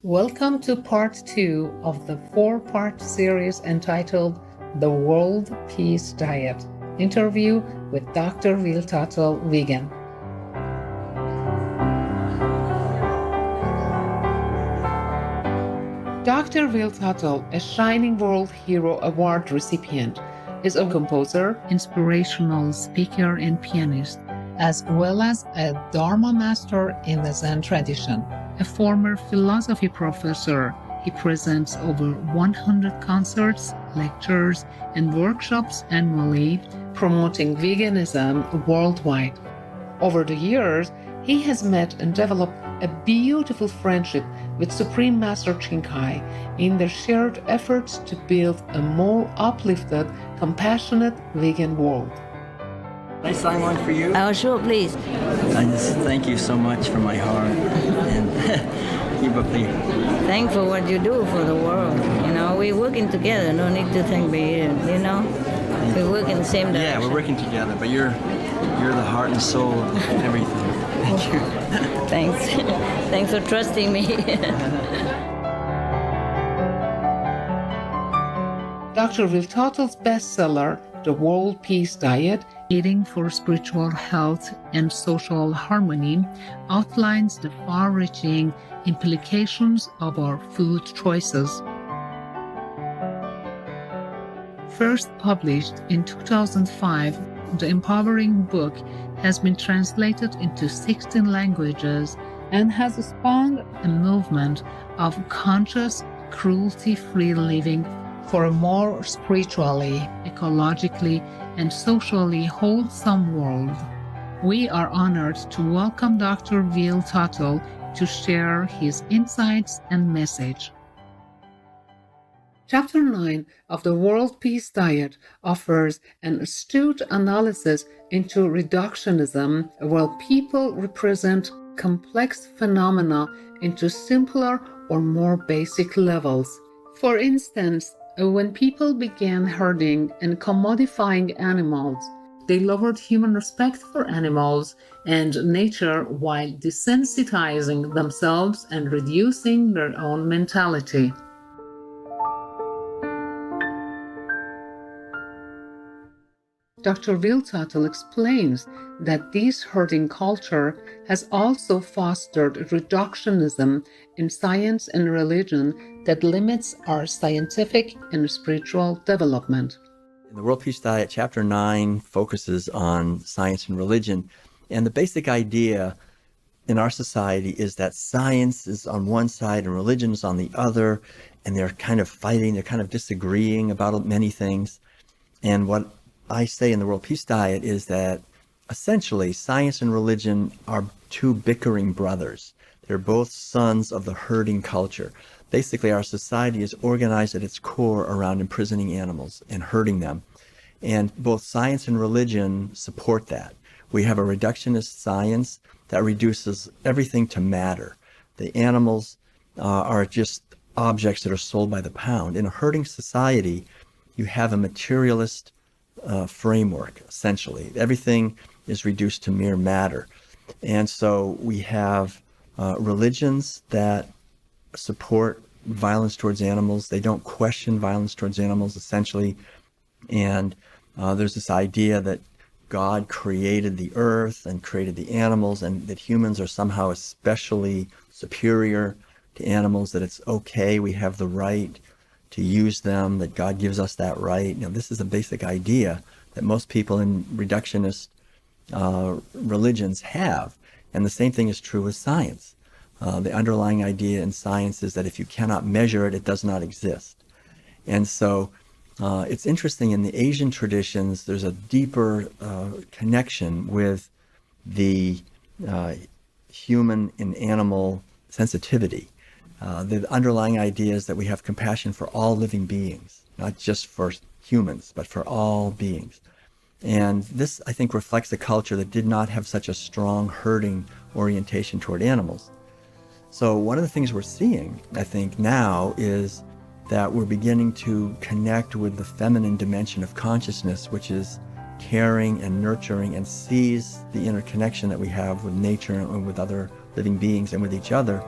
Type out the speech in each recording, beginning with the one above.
Welcome to part 2 of the 4-part series entitled The World Peace Diet. Interview with Dr. Will Tuttle, vegan. Dr. Will Tuttle, a Shining World Hero Award recipient, is a composer, inspirational speaker, and pianist, as well as a Dharma master in the Zen tradition. A former philosophy professor, he presents over 100 concerts, lectures, and workshops annually, promoting veganism worldwide. Over the years, he has met and developed a beautiful friendship with Supreme Master Ching Hai in their shared efforts to build a more uplifted, compassionate vegan world. Can I sign one for you? Oh, sure, please. I just thank you so much from my heart, and keep up the... Thank for what you do for the world. You know, we're working together. No need to thank me. You know, we work in the same direction. Yeah, we're working together, but you're the heart and soul of everything. Thank you. Thanks. Thanks for trusting me. Dr. Will Tuttle's bestseller, The World Peace Diet, Eating for Spiritual Health and Social Harmony, outlines the far-reaching implications of our food choices. First published in 2005, the empowering book has been translated into 16 languages and has spawned a movement of conscious, cruelty-free living for a more spiritually, ecologically, and socially wholesome world. We are honored to welcome Dr. Will Tuttle to share his insights and message. Chapter 9 of the World Peace Diet offers an astute analysis into reductionism, where people represent complex phenomena into simpler or more basic levels. For instance, when people began herding and commodifying animals, they lowered human respect for animals and nature while desensitizing themselves and reducing their own mentality. Dr. Will Tuttle explains that this herding culture has also fostered reductionism in science and religion that limits our scientific and spiritual development. In the World Peace Diet, Chapter 9 focuses on science and religion. And the basic idea in our society is that science is on one side and religion is on the other, and they're kind of fighting, they're kind of disagreeing about many things. And what I say in the World Peace Diet is that essentially science and religion are two bickering brothers. They're both sons of the herding culture. Basically, our society is organized at its core around imprisoning animals and herding them. And both science and religion support that. We have a reductionist science that reduces everything to matter. The animals are just objects that are sold by the pound. In a herding society, you have a materialist framework, essentially. Everything is reduced to mere matter. And so we have religions that support violence towards animals. They don't question violence towards animals, essentially. And there's this idea that God created the earth and created the animals, and that humans are somehow especially superior to animals, that it's okay, we have the right to use them, that God gives us that right. Now, this is a basic idea that most people in reductionist religions have. And the same thing is true with science. The underlying idea in science is that if you cannot measure it, it does not exist. And so it's interesting, in the Asian traditions, there's a deeper connection with the human and animal sensitivity. The underlying idea is that we have compassion for all living beings, not just for humans, but for all beings. And this, I think, reflects a culture that did not have such a strong herding orientation toward animals. So one of the things we're seeing, I think, now is that we're beginning to connect with the feminine dimension of consciousness, which is caring and nurturing, and sees the interconnection that we have with nature and with other living beings and with each other.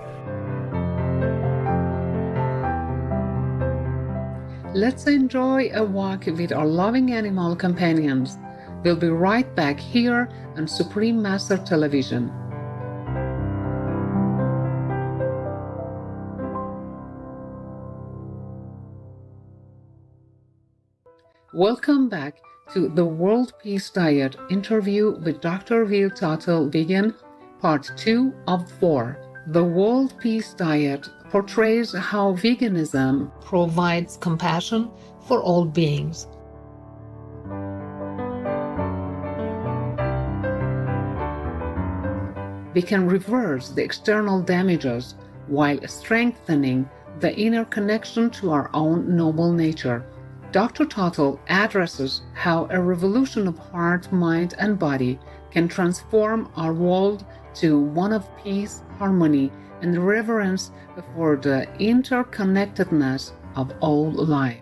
Let's enjoy a walk with our loving animal companions. We'll be right back here on Supreme Master Television. Welcome back to the World Peace Diet interview with Dr. Will Tuttle, vegan, part 2 of 4. The World Peace Diet portrays how veganism provides compassion for all beings. We can reverse the external damages while strengthening the inner connection to our own noble nature. Dr. Tuttle addresses how a revolution of heart, mind, and body can transform our world to one of peace, harmony, and reverence for the interconnectedness of all life.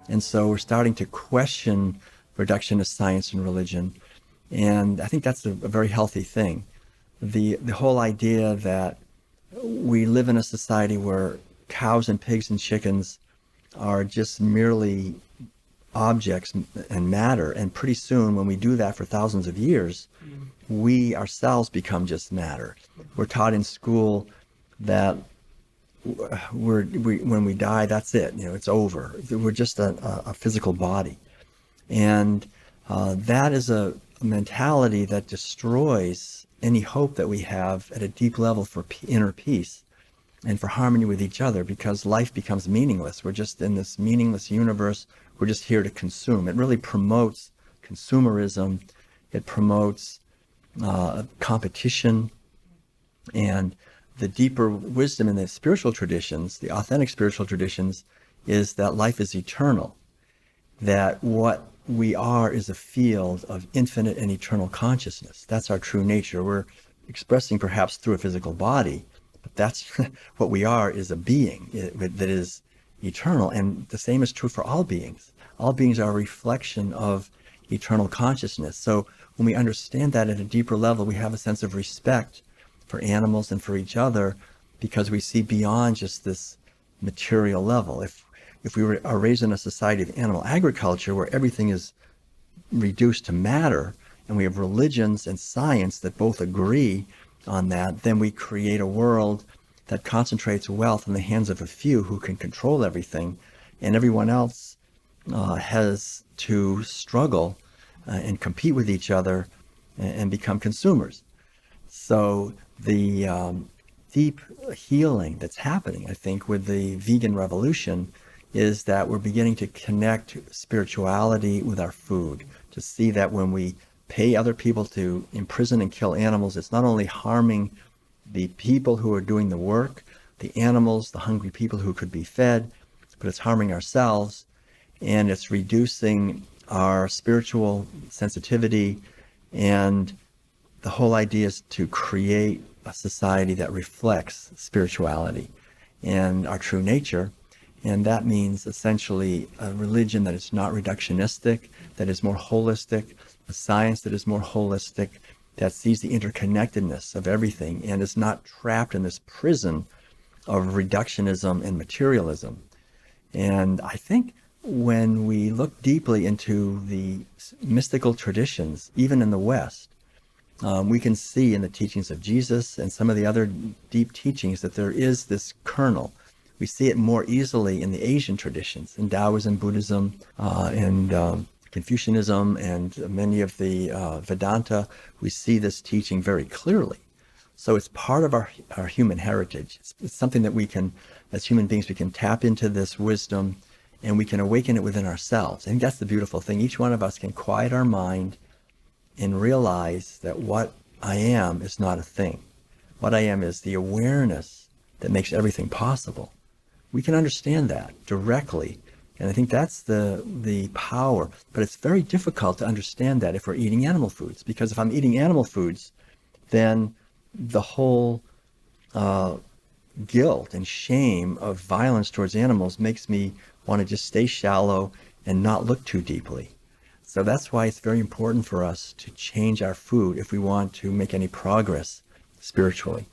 And so we're starting to question reductionist science and religion. And I think that's a very healthy thing. The whole idea that we live in a society where cows and pigs and chickens are just merely objects and matter. And pretty soon, when we do that for thousands of years, we ourselves become just matter. We're taught in school that when we die, that's it. It's over. We're just a physical body. And that is a mentality that destroys any hope that we have at a deep level for inner peace and for harmony with each other, because life becomes meaningless. We're just in this meaningless universe. We're just here to consume. It really promotes consumerism. It promotes competition. And the deeper wisdom in the spiritual traditions, the authentic spiritual traditions, is that life is eternal, that what we are is a field of infinite and eternal consciousness. That's our true nature. We're expressing perhaps through a physical body, but that's what we are, is a being that is eternal. And the same is true for all beings. All beings are a reflection of eternal consciousness. So when we understand that at a deeper level, we have a sense of respect for animals and for each other, because we see beyond just this material level. If we are raised in a society of animal agriculture where everything is reduced to matter, and we have religions and science that both agree on that, then we create a world that concentrates wealth in the hands of a few who can control everything, and everyone else has to struggle and compete with each other and become consumers. So the deep healing that's happening, I think, with the vegan revolution is that we're beginning to connect spirituality with our food, to see that when we pay other people to imprison and kill animals, it's not only harming the people who are doing the work, the animals, the hungry people who could be fed, but it's harming ourselves, and it's reducing our spiritual sensitivity. And the whole idea is to create a society that reflects spirituality and our true nature. And that means essentially a religion that is not reductionistic, that is more holistic, a science that is more holistic, that sees the interconnectedness of everything and is not trapped in this prison of reductionism and materialism. And I think when we look deeply into the mystical traditions, even in the West, we can see in the teachings of Jesus and some of the other deep teachings that there is this kernel. We see it more easily in the Asian traditions, in Taoism, Buddhism, and Confucianism, and many of the Vedanta. We see this teaching very clearly. So it's part of our human heritage. It's something that we can, as human beings, we can tap into this wisdom and we can awaken it within ourselves. I think that's the beautiful thing. Each one of us can quiet our mind and realize that what I am is not a thing. What I am is the awareness that makes everything possible. We can understand that directly. And I think that's the power. But it's very difficult to understand that if we're eating animal foods. Because if I'm eating animal foods, then the whole guilt and shame of violence towards animals makes me want to just stay shallow and not look too deeply. So that's why it's very important for us to change our food if we want to make any progress spiritually.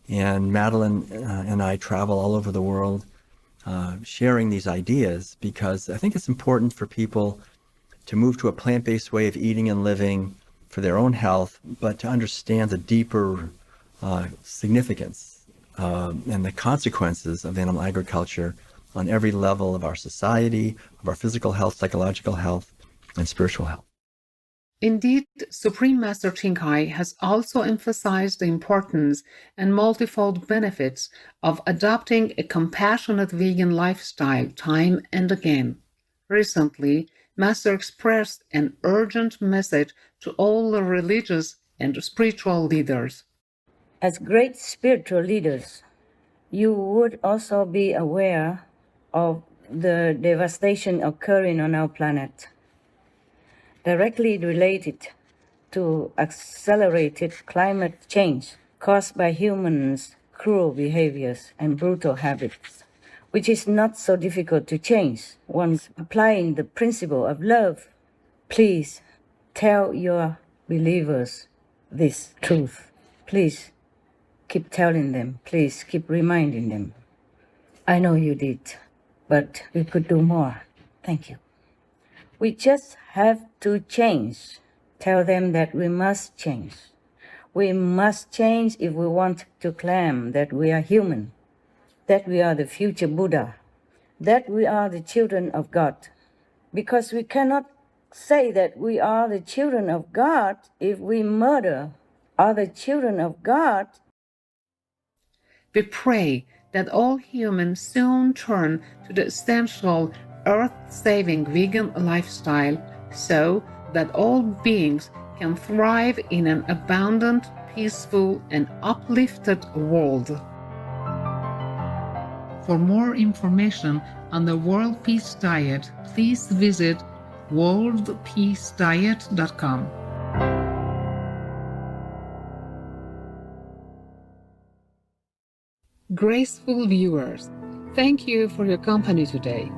And Madeline and I travel all over the world, sharing these ideas, because I think it's important for people to move to a plant-based way of eating and living for their own health, but to understand the deeper significance and the consequences of animal agriculture on every level of our society, of our physical health, psychological health, and spiritual health. Indeed, Supreme Master Ching Hai has also emphasized the importance and multifold benefits of adopting a compassionate vegan lifestyle time and again. Recently, Master expressed an urgent message to all the religious and spiritual leaders. As great spiritual leaders, you would also be aware of the devastation occurring on our planet, directly related to accelerated climate change caused by humans' cruel behaviors and brutal habits, which is not so difficult to change once applying the principle of love. Please tell your believers this truth. Please keep telling them. Please keep reminding them. I know you did, but we could do more. Thank you. We just have to change. Tell them that we must change. We must change if we want to claim that we are human, that we are the future Buddha, that we are the children of God. Because we cannot say that we are the children of God if we murder other children of God. We pray that all humans soon turn to the essential earth-saving vegan lifestyle so that all beings can thrive in an abundant, peaceful, and uplifted world. For more information on the World Peace Diet, please visit worldpeacediet.com. Graceful viewers, thank you for your company today.